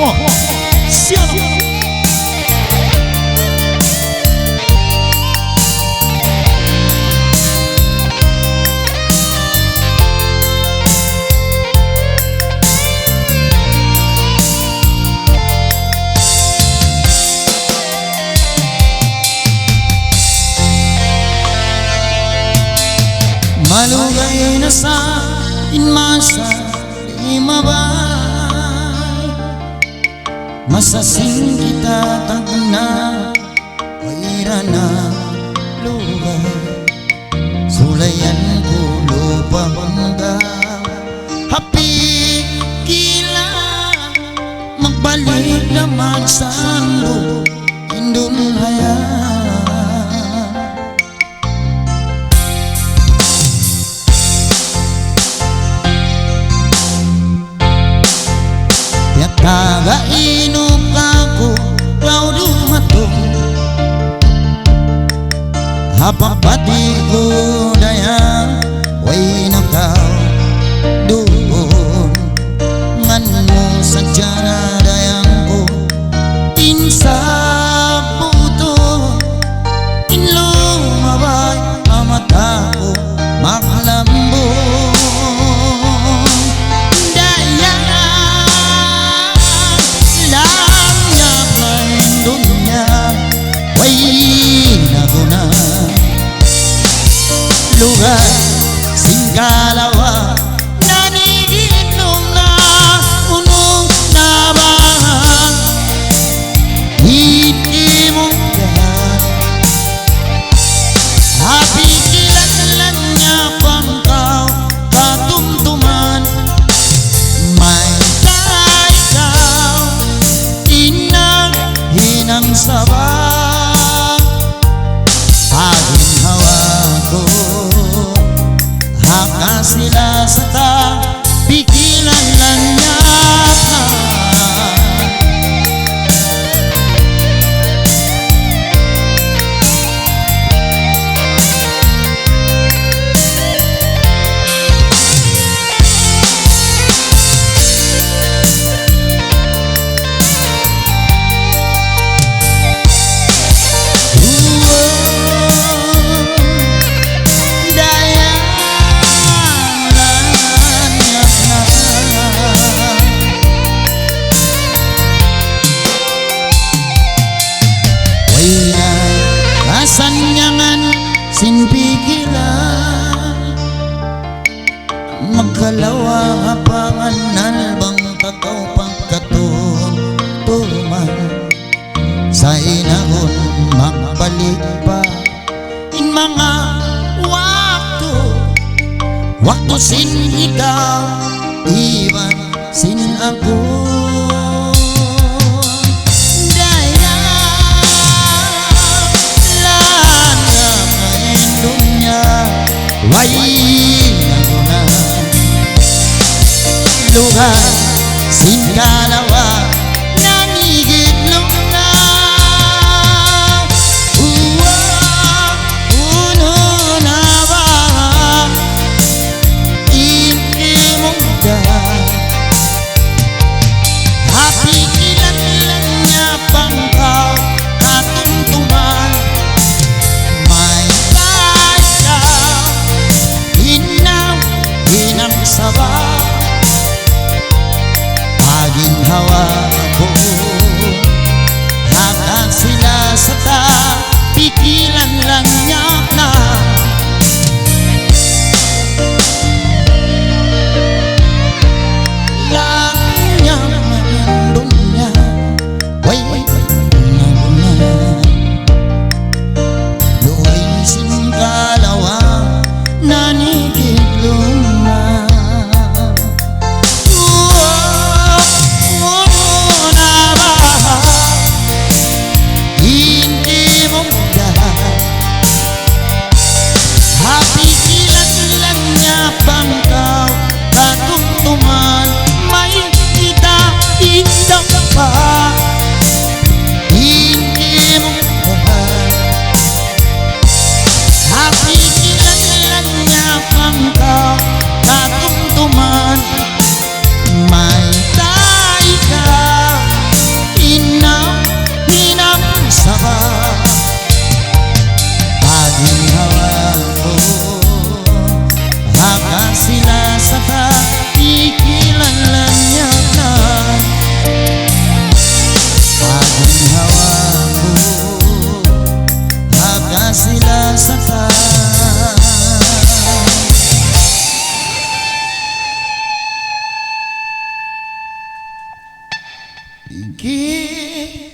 Tong, siapa? Malugay na sa inmasa di mabay, masasing kita tagna waira na lugay, sulayan ko lupang da happy kila magbalik naman sa ando indun hayat. Kagainom ako kau dumatong hapapati ko dayang way na kau doon ngan mo sadya na dayang ko insa puto inlumabay amata ko makalambo. Lugar singkalawa naniginom na unong nabahan hindi mo dahan happy kilan niya pang kau katumtuman may kaikaw inang hinang sabah aging hawa ko sila sa ta pikilan lang niya sanyangan sin pikilan magkalawa hapangan nalbang tataw pagkatutuman sa inahon magbalik pa in mga wakto sin ikaw iwan sin ako. Why na lugar singkalawa nanigidlong na uno na ba hindi mo dahan happy kilan lang niya pang kau katumtuman sabah aging hawa Kilan